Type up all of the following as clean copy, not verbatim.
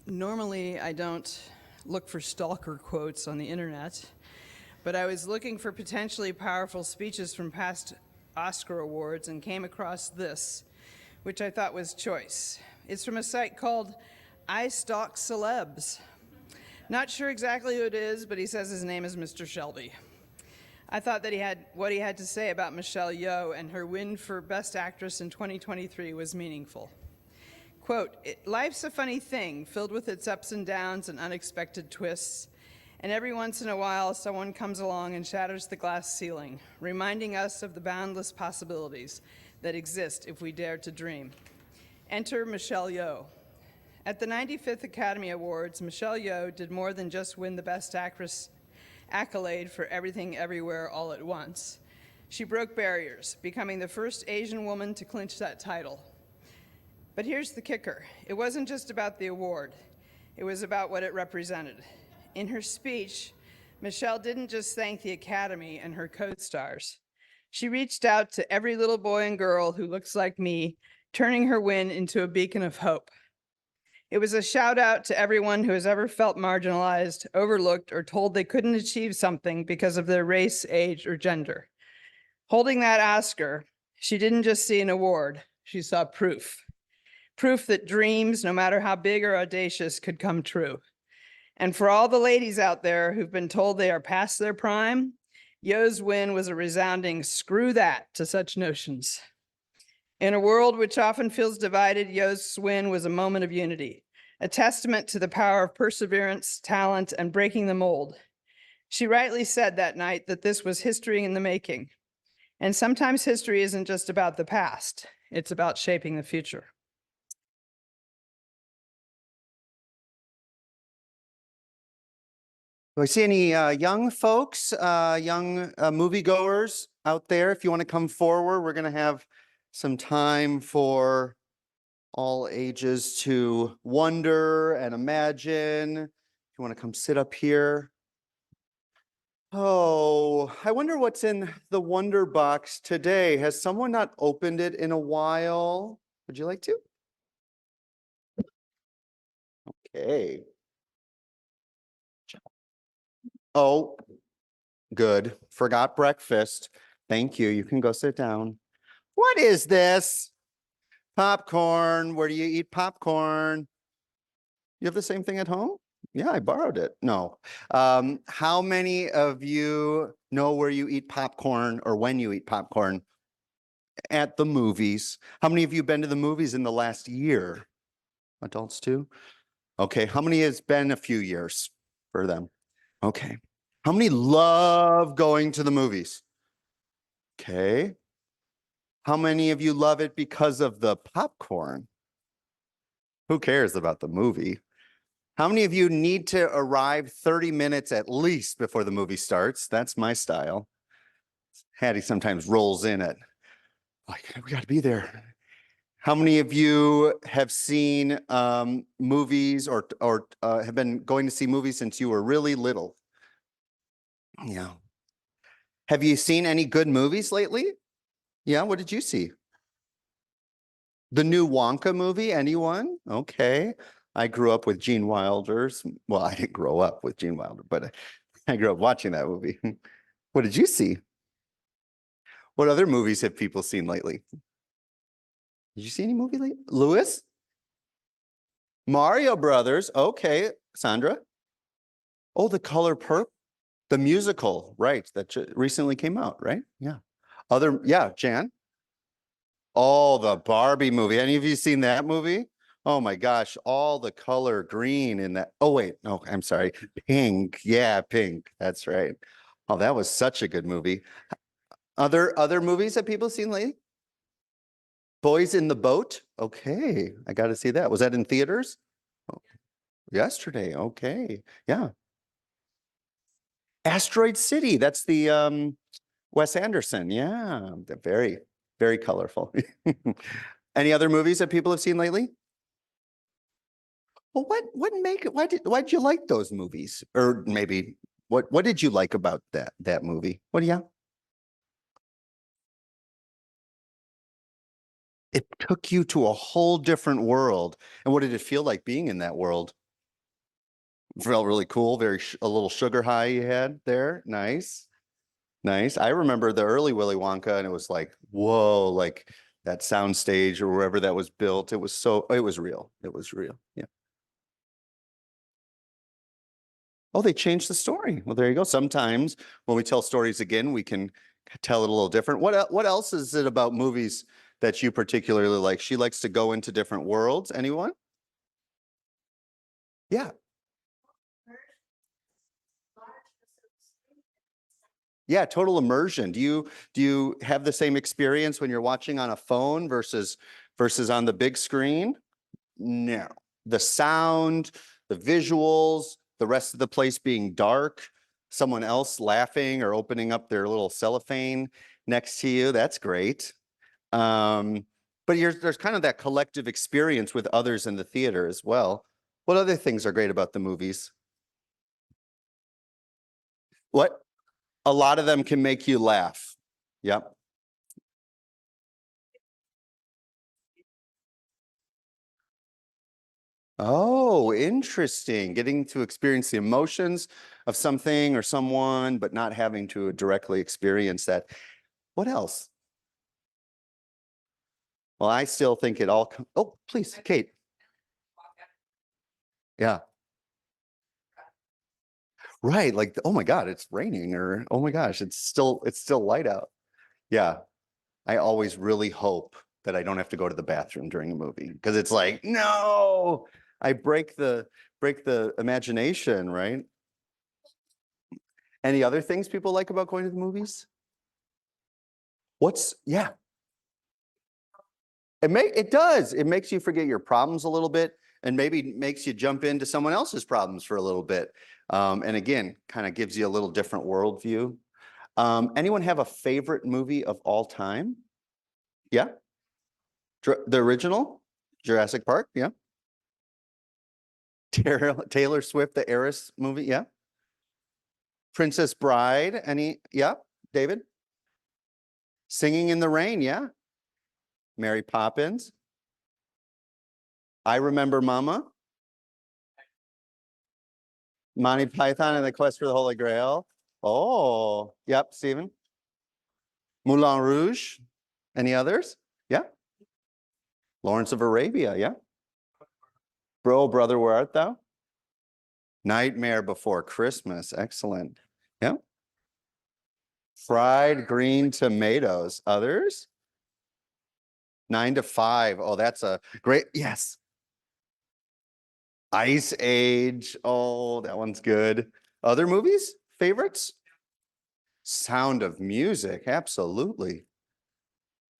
Normally, I don't look for stalker quotes on the internet, but I was looking for potentially powerful speeches from past Oscar awards and came across this, which I thought was choice. It's from a site called I Stalk Celebs. Not sure exactly who it is, but he says his name is Mr. Shelby. I thought that what he had to say about Michelle Yeoh and her win for Best Actress in 2023 was meaningful. Quote, life's a funny thing, filled with its ups and downs and unexpected twists, and every once in a while someone comes along and shatters the glass ceiling, reminding us of the boundless possibilities that exist if we dare to dream. Enter Michelle Yeoh. At the 95th Academy Awards, Michelle Yeoh did more than just win the Best Actress accolade for Everything Everywhere All at Once. She broke barriers, becoming the first Asian woman to clinch that title. But here's the kicker. It wasn't just about the award. It was about what it represented. In her speech, Michelle didn't just thank the Academy and her co-stars. She reached out to every little boy and girl who looks like me, turning her win into a beacon of hope. It was a shout out to everyone who has ever felt marginalized, overlooked, or told they couldn't achieve something because of their race, age, or gender. Holding that Oscar, she didn't just see an award, she saw proof. Proof that dreams, no matter how big or audacious, could come true. And for all the ladies out there who've been told they are past their prime, Yeoh's win was a resounding screw that to such notions. In a world which often feels divided, Yeoh's win was a moment of unity, a testament to the power of perseverance, talent, and breaking the mold. She rightly said that night that this was history in the making. And sometimes history isn't just about the past, it's about shaping the future. Do I see any young folks, young moviegoers out there? If you want to come forward, we're going to have some time for all ages to wonder and imagine. If you want to come sit up here. Oh, I wonder what's in the Wonderbox today. Has someone not opened it in a while? Would you like to? Okay. Oh, good. Forgot breakfast. Thank you. You can go sit down. What is this? Popcorn. Where do you eat popcorn? You have the same thing at home? Yeah, I borrowed it. No. How many of you know where you eat popcorn or when you eat popcorn? At the movies. How many of you been to the movies in the last year? Adults too? Okay. How many has been a few years for them? Okay. How many love going to the movies? Okay. How many of you love it because of the popcorn? Who cares about the movie? How many of you need to arrive 30 minutes at least before the movie starts? That's my style. Hattie sometimes rolls in at, like, we got to be there. How many of you have seen movies or have been going to see movies since you were really little? Yeah. Have you seen any good movies lately? Yeah, what did you see? The new Wonka movie, anyone? Okay. I grew up with Gene Wilder's. Well, I didn't grow up with Gene Wilder, but I grew up watching that movie. What did you see? What other movies have people seen lately? Did you see any movie lately? Lewis? Mario Brothers. Okay. Sandra? Oh, The Color Purple. The musical, right, that recently came out, right? Yeah. Yeah, Jan? Oh, the Barbie movie. Any of you seen that movie? Oh my gosh, all the color green in that. Oh, wait, no, I'm sorry. Pink. Yeah, pink. That's right. Oh, that was such a good movie. Other movies that people seen lately? Boys in the Boat. Okay, I got to see that. Was that in theaters? Oh, yesterday. Okay. Yeah. Asteroid City. That's the Wes Anderson. Yeah. They're very, very colorful. Any other movies that people have seen lately? Well, why did you like those movies? Or maybe what did you like about that movie? What do you? It took you to a whole different world. And what did it feel like being in that world? Felt really cool. A little sugar high you had there. Nice. Nice. I remember the early Willy Wonka and it was like, whoa, like that sound stage or wherever that was built. It was real. It was real. Yeah. Oh, they changed the story. Well, there you go. Sometimes when we tell stories again, we can tell it a little different. What else is it about movies that you particularly like? She likes to go into different worlds. Anyone? Yeah. Yeah, total immersion. Do you have the same experience when you're watching on a phone versus on the big screen? No. The sound, the visuals, the rest of the place being dark, someone else laughing or opening up their little cellophane next to you, that's great. Um, but there's kind of that collective experience with others in the theater as well. What other things are great about the movies? What? A lot of them can make you laugh. Yep. Oh, interesting. Getting to experience the emotions of something or someone, but not having to directly experience that. What else? Well, I still think it all. Oh, please, Kate. Yeah. Right. Like, oh my God, it's raining, or oh my gosh, it's still light out. Yeah. I always really hope that I don't have to go to the bathroom during a movie because it's like, no, I break the imagination, right? Any other things people like about going to the movies? Yeah, it does. It makes you forget your problems a little bit and maybe makes you jump into someone else's problems for a little bit. And again, kind of gives you a little different worldview. Anyone have a favorite movie of all time? Yeah, the original Jurassic Park. Yeah, Taylor Swift, the Heiress movie. Yeah, Princess Bride. Yeah, David. Singing in the Rain. Yeah, Mary Poppins. I Remember Mama. Monty Python and the Quest for the Holy Grail. Oh, yep, Stephen. Moulin Rouge. Any others? Yeah. Lawrence of Arabia. Yeah. Bro, brother, where art thou? Nightmare Before Christmas. Excellent. Yeah. Fried green tomatoes. Others? 9 to 5. Oh, that's a great. Yes. Ice Age. Oh, that one's good. Other movies? Favorites? Sound of Music. Absolutely.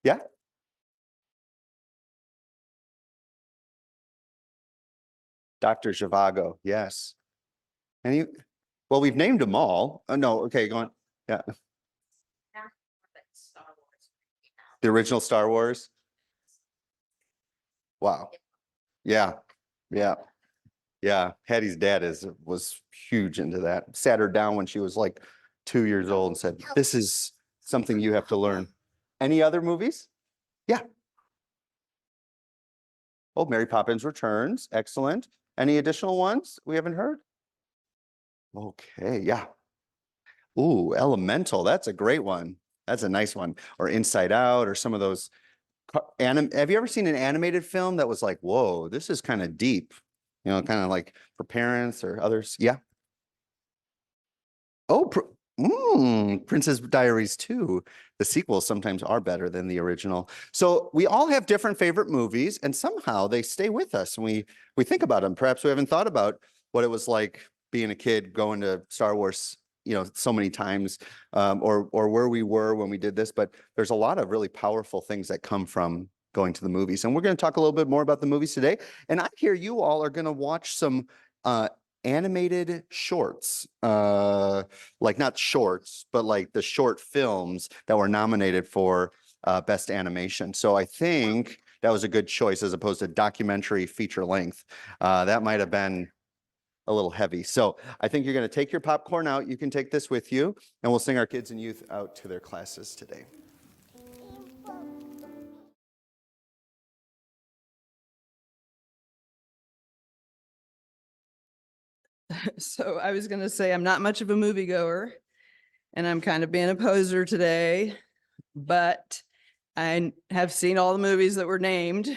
Yeah. Dr. Zhivago. Yes. Any, well, we've named them all. No, okay, go on. Yeah. The original Star Wars. Wow. Yeah. Yeah. Yeah. Hattie's dad was huge into that. Sat her down when she was like 2 years old and said, "This is something you have to learn." Any other movies? Yeah. Oh, Mary Poppins Returns. Excellent. Any additional ones we haven't heard? Okay. Yeah. Ooh, Elemental. That's a great one. That's a nice one. Or Inside Out, or some of those. Have you ever seen an animated film that was like, whoa, this is kind of deep, kind of like for parents or others? Yeah. Oh, Princess Diaries 2. The sequels sometimes are better than the original. So we all have different favorite movies, and somehow they stay with us. And we think about them. Perhaps we haven't thought about what it was like being a kid going to Star Wars, so many times, or where we were when we did this. But there's a lot of really powerful things that come from going to the movies. And we're going to talk a little bit more about the movies today. And I hear you all are going to watch some animated shorts, like not shorts, but like the short films that were nominated for Best Animation. So I think that was a good choice as opposed to documentary feature length. That might have been a little heavy. So I think you're going to take your popcorn out. You can take this with you, and we'll sing our kids and youth out to their classes today. So I was going to say I'm not much of a moviegoer, and I'm kind of being a poser today, but I have seen all the movies that were named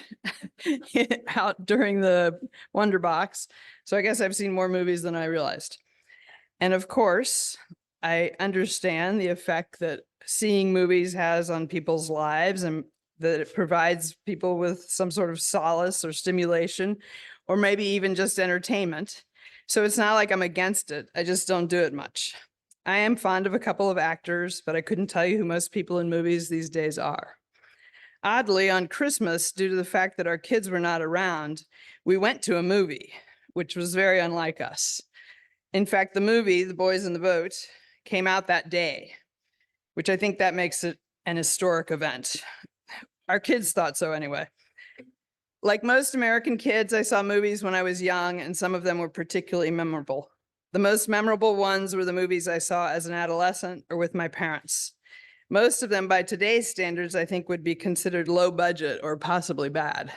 out during the Wonderbox. So I guess I've seen more movies than I realized. And of course, I understand the effect that seeing movies has on people's lives, and that it provides people with some sort of solace or stimulation, or maybe even just entertainment. So it's not like I'm against it. I just don't do it much. I am fond of a couple of actors, but I couldn't tell you who most people in movies these days are. Oddly, on Christmas, due to the fact that our kids were not around, we went to a movie, which was very unlike us. In fact, the movie, The Boys in the Boat, came out that day, which I think that makes it an historic event. Our kids thought so anyway. Like most American kids, I saw movies when I was young, and some of them were particularly memorable. The most memorable ones were the movies I saw as an adolescent or with my parents. Most of them, by today's standards, I think would be considered low budget or possibly bad.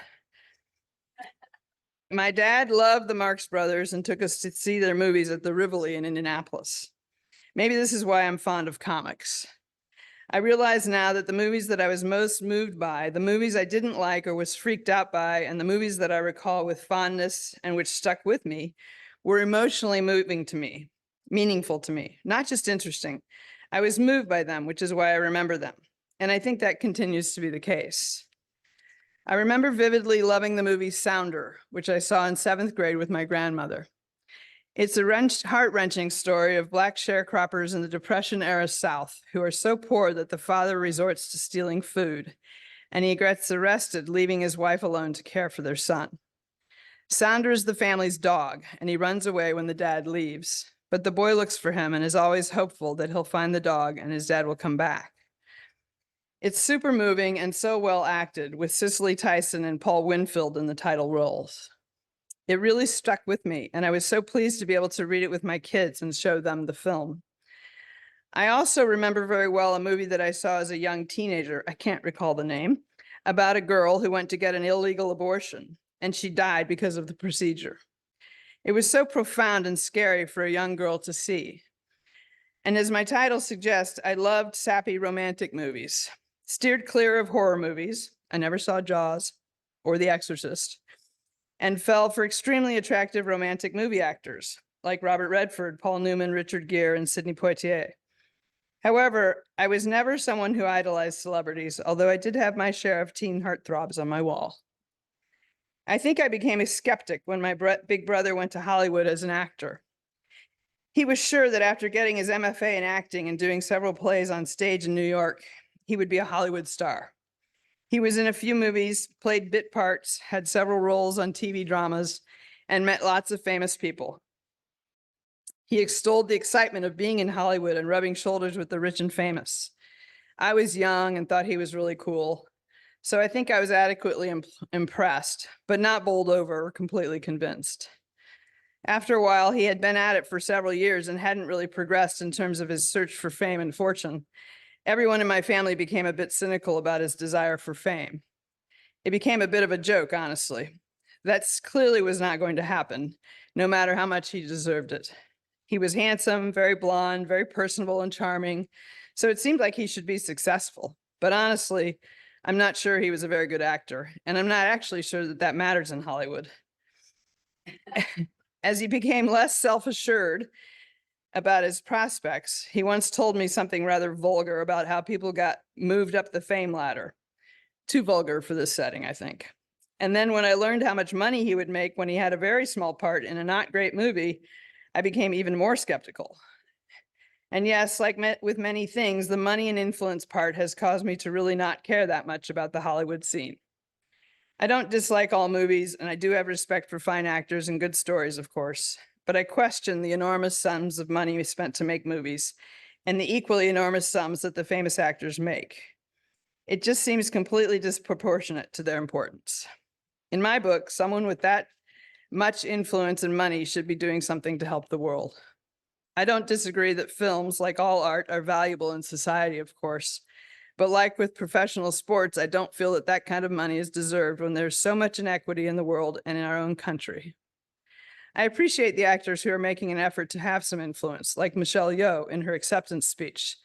My dad loved the Marx Brothers and took us to see their movies at the Rivoli in Indianapolis. Maybe this is why I'm fond of comics. I realize now that the movies that I was most moved by, the movies I didn't like or was freaked out by, and the movies that I recall with fondness and which stuck with me, were emotionally moving to me, meaningful to me, not just interesting. I was moved by them, which is why I remember them. And I think that continues to be the case. I remember vividly loving the movie Sounder, which I saw in 7th grade with my grandmother. It's a heart-wrenching story of Black sharecroppers in the Depression-era South who are so poor that the father resorts to stealing food, and he gets arrested, leaving his wife alone to care for their son. Sounder is the family's dog, and he runs away when the dad leaves, but the boy looks for him and is always hopeful that he'll find the dog and his dad will come back. It's super moving and so well acted, with Cicely Tyson and Paul Winfield in the title roles. It really stuck with me, and I was so pleased to be able to read it with my kids and show them the film. I also remember very well a movie that I saw as a young teenager, I can't recall the name, about a girl who went to get an illegal abortion, and she died because of the procedure. It was so profound and scary for a young girl to see. And as my title suggests, I loved sappy romantic movies, steered clear of horror movies. I never saw Jaws or The Exorcist, and fell for extremely attractive romantic movie actors like Robert Redford, Paul Newman, Richard Gere, and Sidney Poitier. However, I was never someone who idolized celebrities, although I did have my share of teen heartthrobs on my wall. I think I became a skeptic when my big brother went to Hollywood as an actor. He was sure that after getting his MFA in acting and doing several plays on stage in New York, he would be a Hollywood star. He was in a few movies, played bit parts, had several roles on TV dramas, and met lots of famous people. He extolled the excitement of being in Hollywood and rubbing shoulders with the rich and famous. I was young and thought he was really cool, so I think I was adequately impressed, but not bowled over or completely convinced. After a while, he had been at it for several years and hadn't really progressed in terms of his search for fame and fortune. Everyone in my family became a bit cynical about his desire for fame. It became a bit of a joke, honestly. That clearly was not going to happen, no matter how much he deserved it. He was handsome, very blonde, very personable and charming, so it seemed like he should be successful. But honestly, I'm not sure he was a very good actor, and I'm not actually sure that that matters in Hollywood. As he became less self-assured about his prospects, he once told me something rather vulgar about how people got moved up the fame ladder. Too vulgar for this setting, I think. And then when I learned how much money he would make when he had a very small part in a not great movie, I became even more skeptical. And yes, like with many things, the money and influence part has caused me to really not care that much about the Hollywood scene. I don't dislike all movies, and I do have respect for fine actors and good stories, of course, but I question the enormous sums of money spent to make movies and the equally enormous sums that the famous actors make. It just seems completely disproportionate to their importance. In my book, someone with that much influence and money should be doing something to help the world. I don't disagree that films, like all art, are valuable in society, of course, but like with professional sports, I don't feel that that kind of money is deserved when there's so much inequity in the world and in our own country. I appreciate the actors who are making an effort to have some influence, like Michelle Yeoh in her acceptance speech.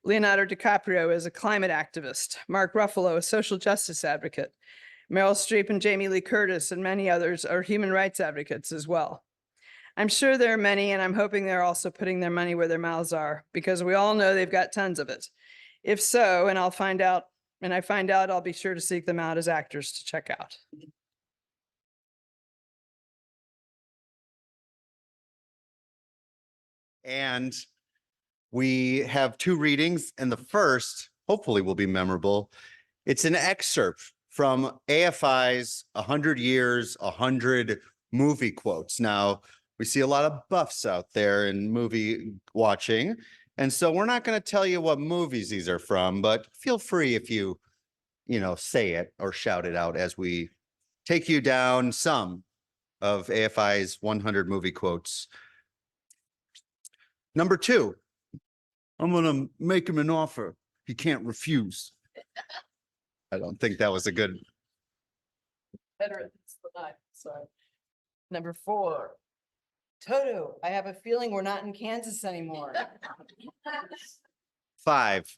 Leonardo DiCaprio is a climate activist. Mark Ruffalo, a social justice advocate. Meryl Streep and Jamie Lee Curtis and many others are human rights advocates as well. I'm sure there are many, and I'm hoping they're also putting their money where their mouths are, because we all know they've got tons of it. If so, and I find out, I'll be sure to seek them out as actors to check out. And we have two readings, and the first, hopefully, will be memorable. It's an excerpt from AFI's 100 Years, 100 Movie Quotes. Now, we see a lot of buffs out there in movie watching, and so we're not going to tell you what movies these are from, but feel free if you say it or shout it out as we take you down some of AFI's 100 movie quotes. Number 2, I'm going to make him an offer he can't refuse. I don't think that was a good. Better than sorry. Number 4, Toto, I have a feeling we're not in Kansas anymore. 5,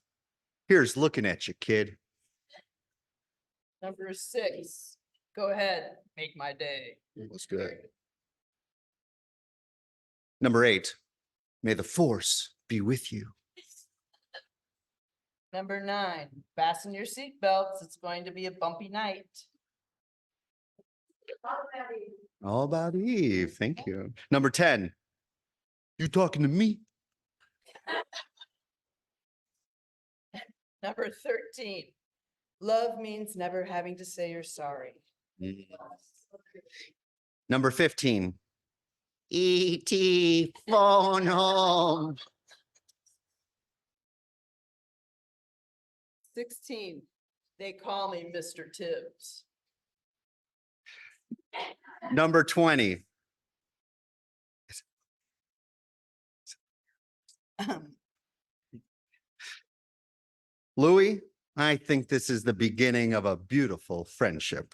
here's looking at you, kid. Number 6, go ahead, make my day. It was good. Number 8, may the force be with you. Number 9, fasten your seatbelts. It's going to be a bumpy night. All about Eve. Thank you. Number 10, you talking to me? Number 13, love means never having to say you're sorry. Number 15, E.T. phone home. 16, they call me Mr. Tibbs. Number 20, Louis, I think this is the beginning of a beautiful friendship.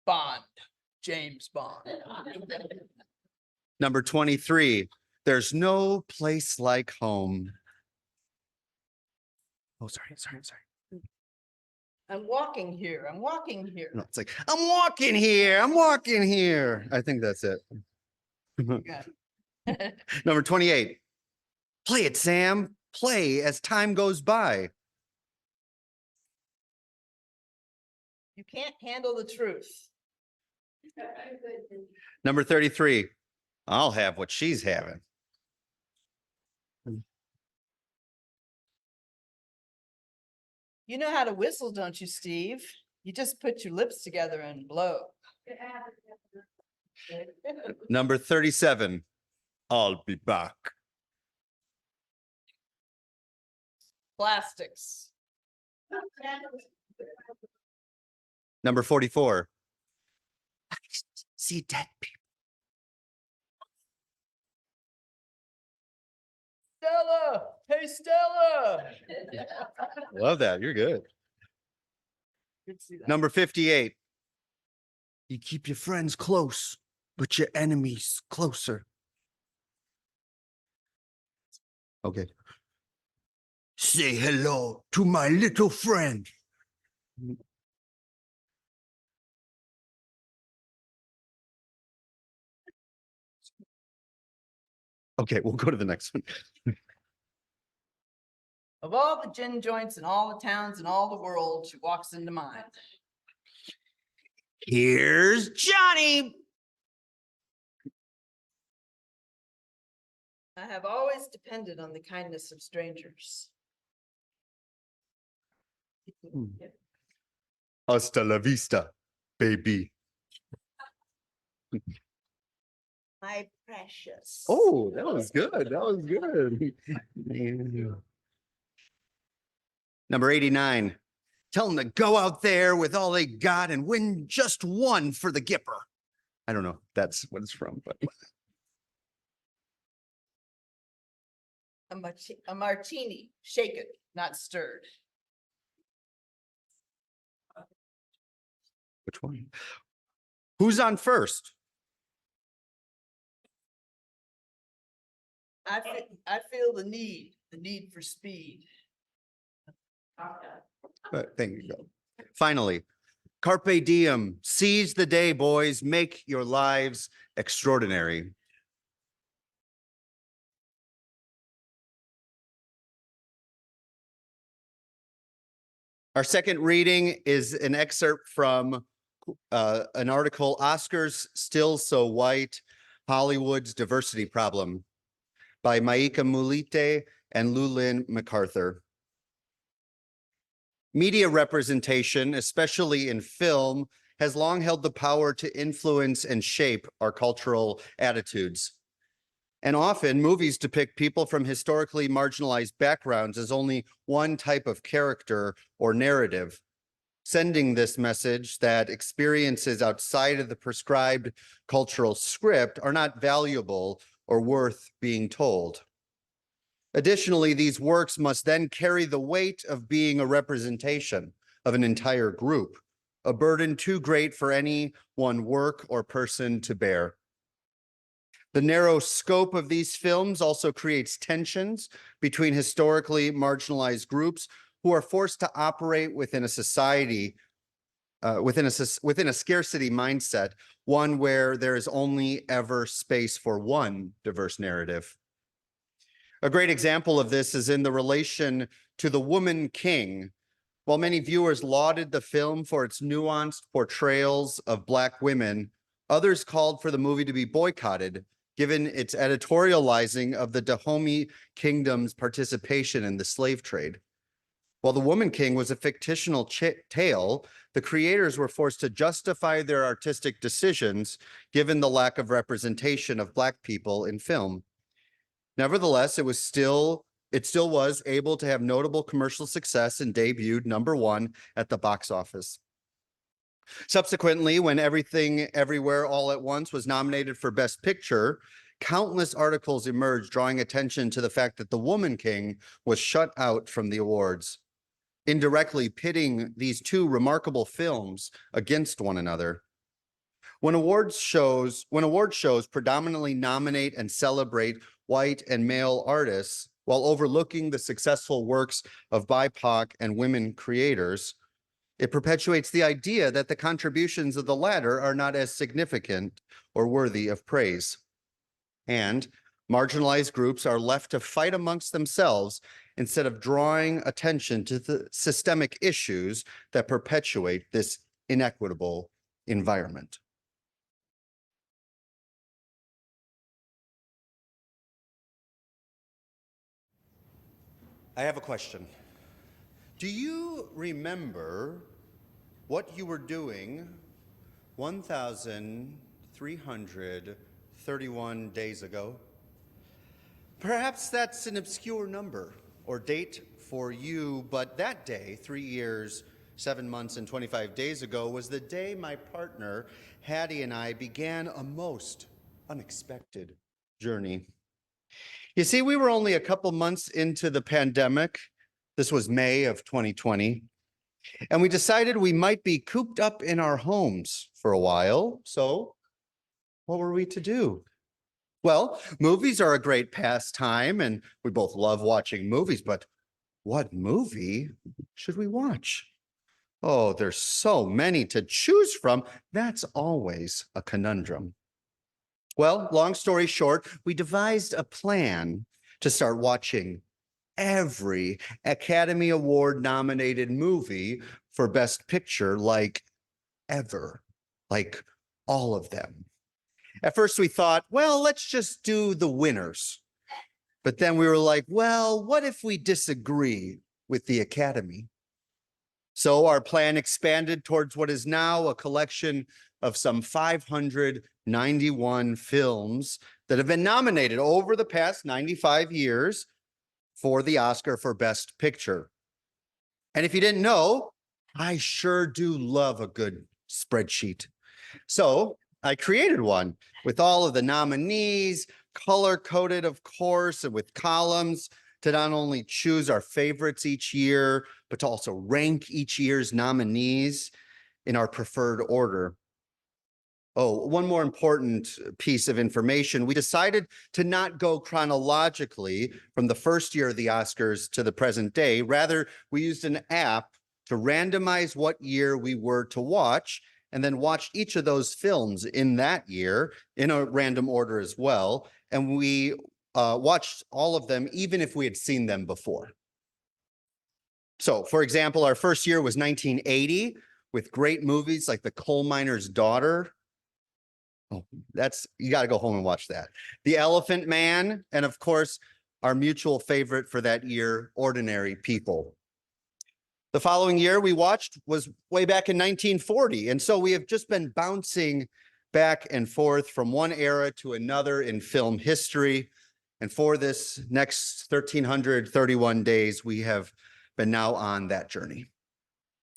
Bond, James Bond. Number 23, there's no place like home. Oh, sorry. I'm walking here. I'm walking here. No, it's like, I'm walking here. I think that's it. Number 28, play it, Sam. Play as time goes by. You can't handle the truth. Number 33, I'll have what she's having. You know how to whistle, don't you, Steve? You just put your lips together and blow. Number 37, I'll be back. Plastics. Number 44, I see dead people. Stella! Hey, Stella! Love that. You're good. Good to see that. Number 58, you keep your friends close, but your enemies closer. Okay. Say hello to my little friend. Okay, we'll go to the next one. Of all the gin joints in all the towns in all the world, she walks into mine. Here's Johnny. I have always depended on the kindness of strangers. Hasta la vista, baby. My precious. Oh, that was good. That was good. Yeah. Number 89. Tell them to go out there with all they got and win just one for the Gipper. I don't know if that's what it's from, but A martini, shaken, not stirred. which one? Who's on first? I feel the need for speed. There you go. Finally, carpe diem. Seize the day, boys. Make your lives extraordinary. Our second reading is an excerpt from an article, Oscars Still So White, Hollywood's Diversity Problem, by Maika Mulite and Lulin MacArthur. Media representation, especially in film, has long held the power to influence and shape our cultural attitudes. And often movies depict people from historically marginalized backgrounds as only one type of character or narrative, sending this message that experiences outside of the prescribed cultural script are not valuable or worth being told. Additionally, these works must then carry the weight of being a representation of an entire group, a burden too great for any one work or person to bear. The narrow scope of these films also creates tensions between historically marginalized groups who are forced to operate within a society, within a scarcity mindset, one where there is only ever space for one diverse narrative. A great example of this is in the relation to The Woman King. While many viewers lauded the film for its nuanced portrayals of Black women, others called for the movie to be boycotted, given its editorializing of the Dahomey Kingdom's participation in the slave trade. While The Woman King was a fictional tale, the creators were forced to justify their artistic decisions given the lack of representation of Black people in film. Nevertheless, it still was able to have notable commercial success and debuted #1 at the box office. Subsequently, when Everything Everywhere All at Once was nominated for Best Picture, countless articles emerged drawing attention to the fact that The Woman King was shut out from the awards, indirectly pitting these two remarkable films against one another. When award shows predominantly nominate and celebrate white and male artists while overlooking the successful works of BIPOC and women creators, it perpetuates the idea that the contributions of the latter are not as significant or worthy of praise. And marginalized groups are left to fight amongst themselves instead of drawing attention to the systemic issues that perpetuate this inequitable environment. I have a question. Do you remember what you were doing 1,331 days ago? Perhaps that's an obscure number or date for you, but that day, 3 years, 7 months, and 25 days ago, was the day my partner, Hattie, and I began a most unexpected journey. You see, we were only a couple months into the pandemic. This was May of 2020. And we decided we might be cooped up in our homes for a while. So what were we to do? Well, movies are a great pastime, and we both love watching movies, but what movie should we watch? Oh, there's so many to choose from. That's always a conundrum. Well, long story short, we devised a plan to start watching every Academy Award nominated movie for Best Picture, like ever, like all of them. At first we thought, well, let's just do the winners. But then we were like, well, what if we disagree with the Academy? So our plan expanded towards what is now a collection of some 591 films that have been nominated over the past 95 years for the Oscar for Best Picture. And if you didn't know, I sure do love a good spreadsheet. So I created one with all of the nominees, color-coded, of course, and with columns to not only choose our favorites each year, but to also rank each year's nominees in our preferred order. Oh, one more important piece of information. We decided to not go chronologically from the first year of the Oscars to the present day. Rather, we used an app to randomize what year we were to watch, and then watch each of those films in that year in a random order as well. And we watched all of them, even if we had seen them before. So, for example, our first year was 1980 with great movies like The Coal Miner's Daughter. Oh, you got to go home and watch that. The Elephant Man, and of course, our mutual favorite for that year, Ordinary People. The following year we watched was way back in 1940. And so we have just been bouncing back and forth from one era to another in film history. And for this next 1,331 days, we have been now on that journey.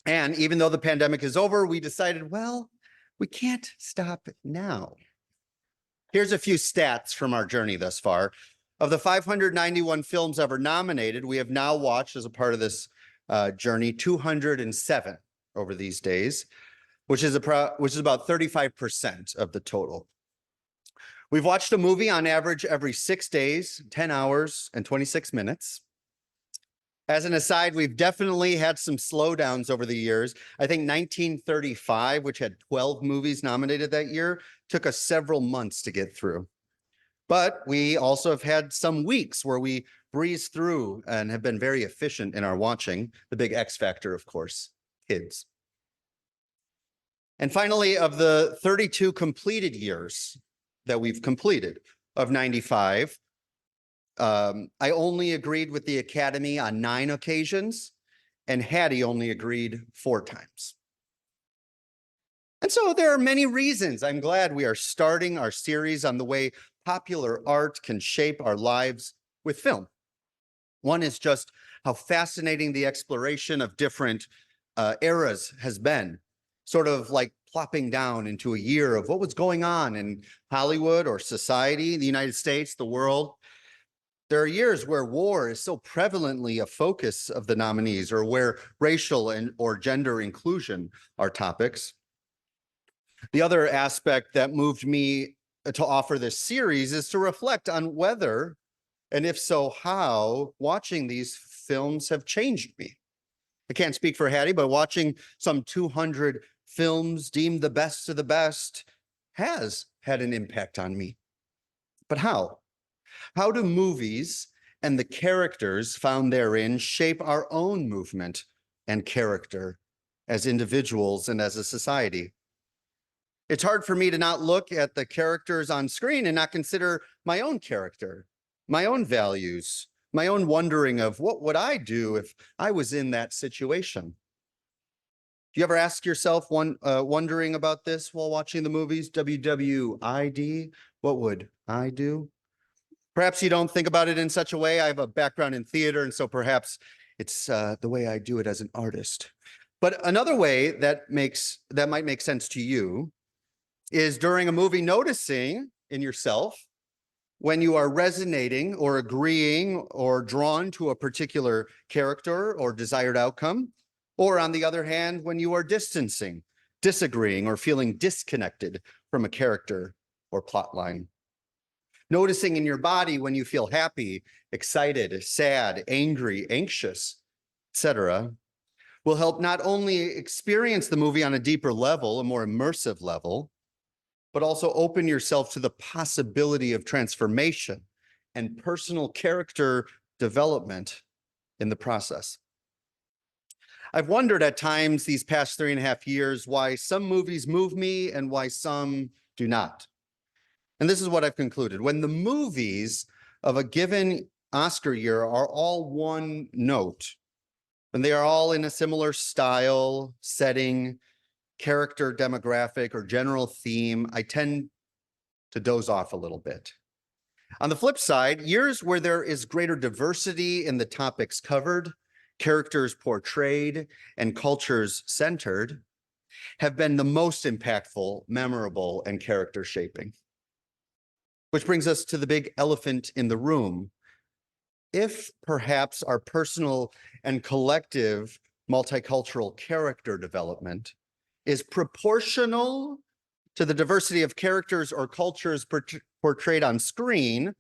And even though the pandemic is over, we decided, well, we can't stop now. Here's a few stats from our journey thus far. Of the 591 films ever nominated, we have now watched, as a part of this journey, 207 over these days, which is about 35% of the total. We've watched a movie on average every 6 days, 10 hours, and 26 minutes. As an aside, we've definitely had some slowdowns over the years. I think 1935, which had 12 movies nominated that year, took us several months to get through. But we also have had some weeks where we breeze through and have been very efficient in our watching. The big X factor, of course, kids. And finally, of the 32 completed years that we've completed of 95, I only agreed with the Academy on 9 occasions, and Hattie only agreed 4 times. And so there are many reasons I'm glad we are starting our series on the way popular art can shape our lives with film. One is just how fascinating the exploration of different eras has been, sort of like plopping down into a year of what was going on in Hollywood or society, the United States, the world. There are years where war is so prevalently a focus of the nominees, or where racial or gender inclusion are topics. The other aspect that moved me to offer this series is to reflect on whether, and if so, how, watching these films have changed me. I can't speak for Hattie, but watching some 200 films deemed the best of the best has had an impact on me. But how? How do movies and the characters found therein shape our own movement and character as individuals and as a society? It's hard for me to not look at the characters on screen and not consider my own character, my own values, my own wondering of what would I do if I was in that situation? Do you ever ask yourself wondering about this while watching the movies? WWID, what would I do? Perhaps you don't think about it in such a way. I have a background in theater, and so perhaps it's the way I do it as an artist. But another way that might make sense to you is during a movie noticing in yourself when you are resonating or agreeing or drawn to a particular character or desired outcome, or on the other hand, when you are distancing, disagreeing, or feeling disconnected from a character or plot line. Noticing in your body when you feel happy, excited, sad, angry, anxious, etc., will help not only experience the movie on a deeper level, a more immersive level, but also open yourself to the possibility of transformation and personal character development in the process. I've wondered at times these past 3.5 years why some movies move me and why some do not. And this is what I've concluded. When the movies of a given Oscar year are all one note, and they are all in a similar style, setting, character demographic, or general theme, I tend to doze off a little bit. On the flip side, years where there is greater diversity in the topics covered, characters portrayed, and cultures centered have been the most impactful, memorable, and character shaping. Which brings us to the big elephant in the room. If perhaps our personal and collective multicultural character development is proportional to the diversity of characters or cultures portrayed on screen,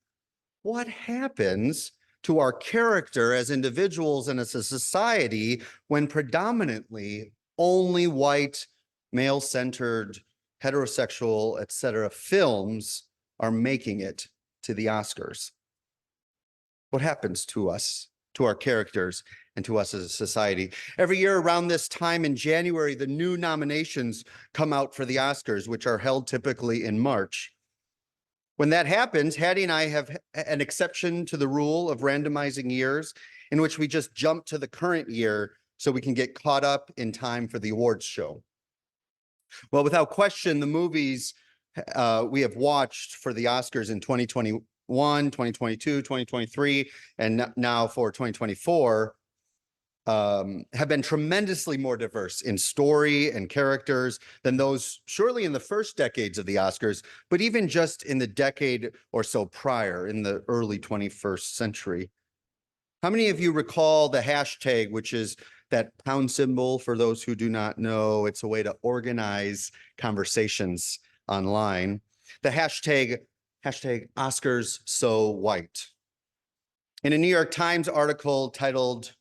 what happens to our character as individuals and as a society when predominantly only white, male-centered, heterosexual, etc. films are making it to the Oscars? What happens to us, to our characters, and to us as a society? Every year around this time in January, the new nominations come out for the Oscars, which are held typically in March. When that happens, Hattie and I have an exception to the rule of randomizing years in which we just jump to the current year so we can get caught up in time for the awards show. Well, without question, the movies we have watched for the Oscars in 2021, 2022, 2023, and now for 2024 have been tremendously more diverse in story and characters than those surely in the first decades of the Oscars, but even just in the decade or so prior, in the early 21st century. How many of you recall the hashtag, which is that pound symbol? For those who do not know, it's a way to organize conversations online. The hashtag Oscars So White. In a New York Times article titled,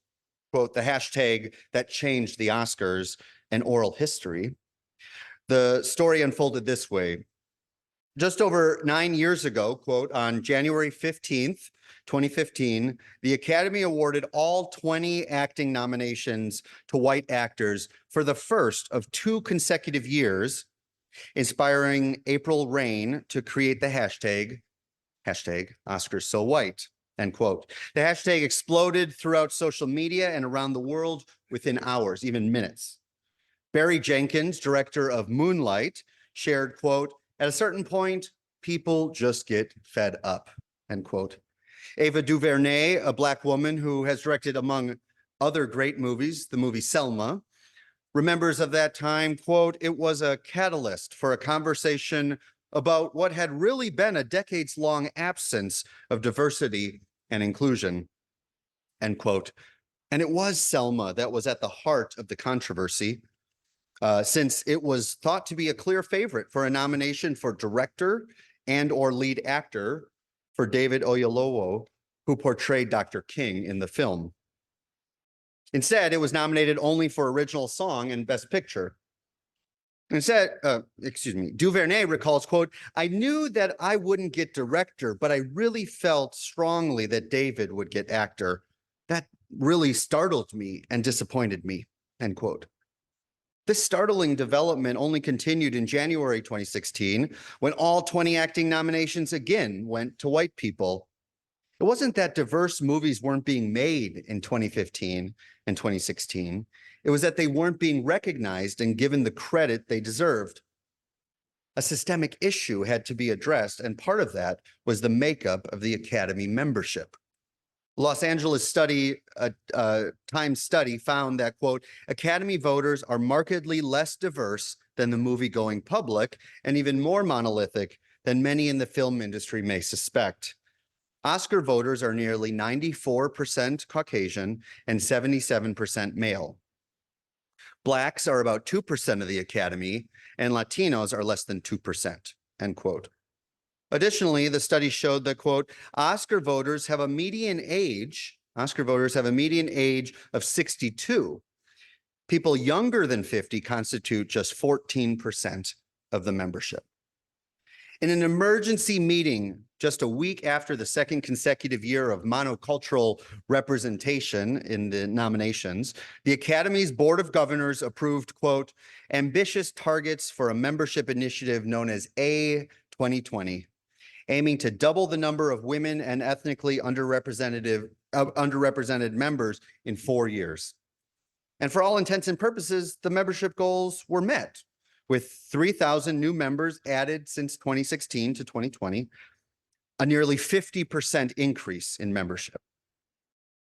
quote, "The hashtag that changed the Oscars and oral history," the story unfolded this way. Just over 9 years ago, quote, on January 15th, 2015, the Academy awarded all 20 acting nominations to white actors for the first of 2 consecutive years, inspiring April Rain to create the hashtag Oscars So White, end quote. The hashtag exploded throughout social media and around the world within hours, even minutes. Barry Jenkins, director of Moonlight, shared, quote, "At a certain point, people just get fed up," end quote. Ava DuVernay, a Black woman who has directed, among other great movies, the movie Selma, remembers of that time, quote, "It was a catalyst for a conversation about what had really been a decades-long absence of diversity and inclusion," end quote. And it was Selma that was at the heart of the controversy, since it was thought to be a clear favorite for a nomination for director and or lead actor for David Oyelowo, who portrayed Dr. King in the film. Instead, it was nominated only for original song and Best Picture. Instead, DuVernay recalls, quote, "I knew that I wouldn't get director, but I really felt strongly that David would get actor. That really startled me and disappointed me," end quote. This startling development only continued in January 2016, when all 20 acting nominations again went to white people. It wasn't that diverse movies weren't being made in 2015 and 2016. It was that they weren't being recognized and given the credit they deserved. A systemic issue had to be addressed, and part of that was the makeup of the Academy membership. Los Angeles Times study found that, quote, "Academy voters are markedly less diverse than the movie-going public and even more monolithic than many in the film industry may suspect. Oscar voters are nearly 94% Caucasian and 77% male. Blacks are about 2% of the Academy, and Latinos are less than 2%, end quote. Additionally, the study showed that, quote, Oscar voters have a median age of 62. People younger than 50 constitute just 14% of the membership. In an emergency meeting just a week after the second consecutive year of monocultural representation in the nominations, the Academy's Board of Governors approved, quote, ambitious targets for a membership initiative known as A 2020, aiming to double the number of women and ethnically underrepresented members in 4 years. And for all intents and purposes, the membership goals were met, with 3,000 new members added since 2016 to 2020, a nearly 50% increase in membership.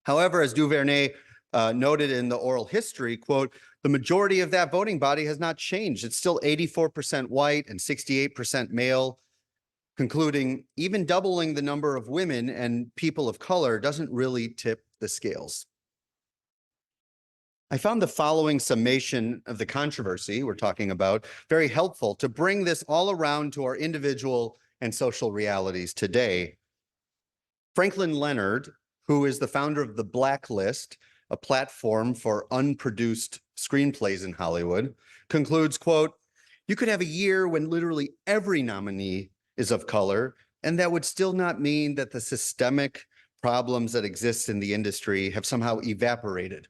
However, as DuVernay noted in the oral history, quote, the majority of that voting body has not changed. It's still 84% white and 68% male, concluding even doubling the number of women and people of color doesn't really tip the scales. I found the following summation of the controversy we're talking about very helpful to bring this all around to our individual and social realities today. Franklin Leonard, who is the founder of the Blacklist, a platform for unproduced screenplays in Hollywood, concludes, quote, "You could have a year when literally every nominee is of color, and that would still not mean that the systemic problems that exist in the industry have somehow evaporated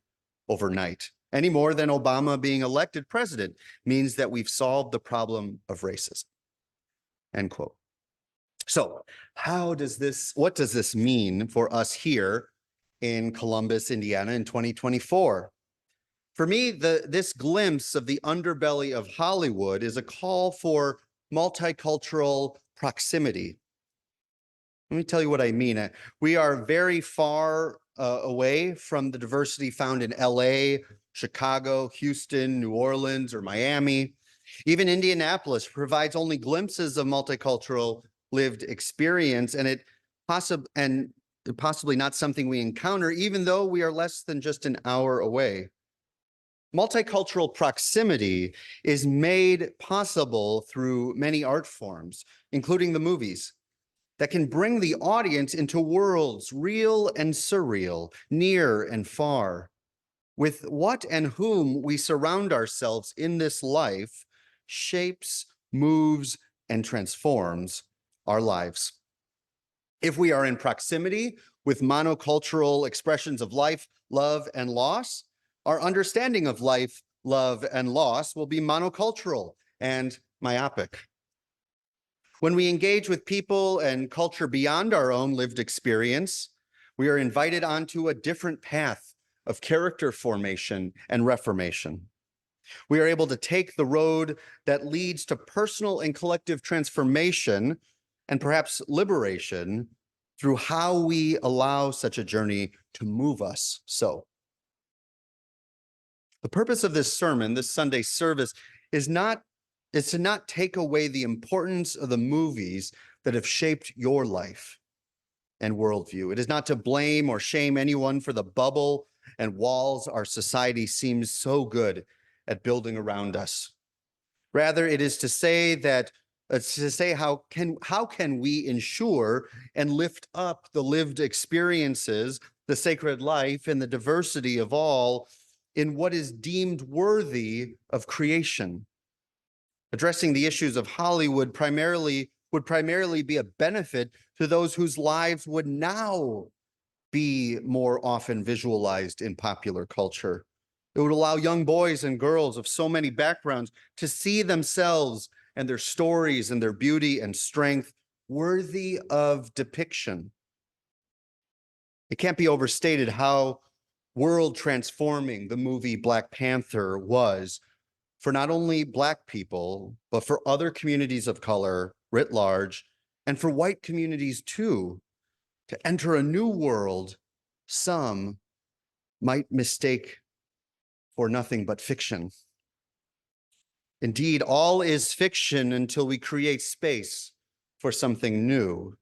overnight, any more than Obama being elected president means that we've solved the problem of racism," end quote. So what does this mean for us here in Columbus, Indiana in 2024? For me, this glimpse of the underbelly of Hollywood is a call for multicultural proximity. Let me tell you what I mean. We are very far away from the diversity found in LA, Chicago, Houston, New Orleans, or Miami. Even Indianapolis provides only glimpses of multicultural lived experience, and possibly not something we encounter, even though we are less than just an hour away. Multicultural proximity is made possible through many art forms, including the movies, that can bring the audience into worlds real and surreal, near and far. With what and whom we surround ourselves in this life shapes, moves, and transforms our lives. If we are in proximity with monocultural expressions of life, love, and loss, our understanding of life, love, and loss will be monocultural and myopic. When we engage with people and culture beyond our own lived experience, we are invited onto a different path of character formation and reformation. We are able to take the road that leads to personal and collective transformation and perhaps liberation through how we allow such a journey to move us so. The purpose of this sermon, this Sunday service, is to not take away the importance of the movies that have shaped your life and worldview. It is not to blame or shame anyone for the bubble and walls our society seems so good at building around us. Rather, it is to say how can we ensure and lift up the lived experiences, the sacred life, and the diversity of all in what is deemed worthy of creation. Addressing the issues of Hollywood would primarily be a benefit to those whose lives would now be more often visualized in popular culture. It would allow young boys and girls of so many backgrounds to see themselves and their stories and their beauty and strength worthy of depiction. It can't be overstated how world transforming the movie Black Panther was for not only Black people, but for other communities of color writ large, and for white communities too, to enter a new world some might mistake for nothing but fiction. Indeed, all is fiction until we create space for something new.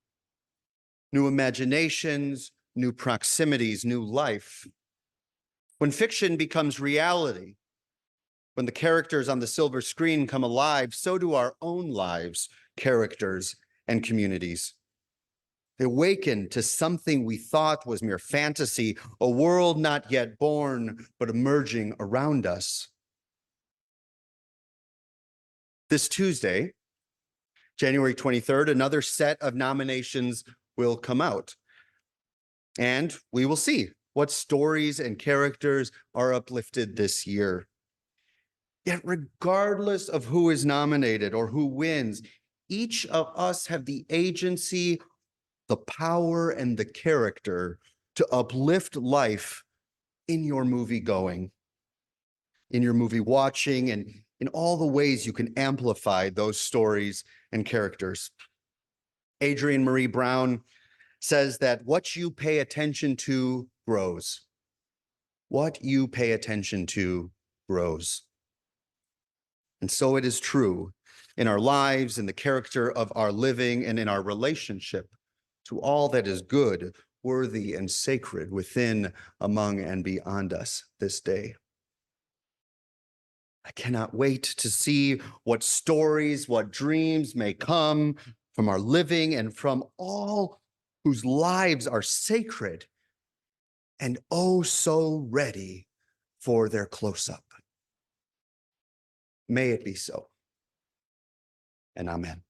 New imaginations, new proximities, new life. When fiction becomes reality, when the characters on the silver screen come alive, so do our own lives, characters, and communities. They awaken to something we thought was mere fantasy, a world not yet born, but emerging around us. This Tuesday, January 23rd, another set of nominations will come out. And we will see what stories and characters are uplifted this year. Yet regardless of who is nominated or who wins, each of us have the agency, the power, and the character to uplift life in your movie going, in your movie watching, and in all the ways you can amplify those stories and characters. Adrienne Marie Brown says that what you pay attention to grows. What you pay attention to grows. And so it is true in our lives, in the character of our living, and in our relationship to all that is good, worthy, and sacred within, among, and beyond us this day. I cannot wait to see what stories, what dreams may come from our living and from all whose lives are sacred and oh so ready for their close-up. May it be so. And amen.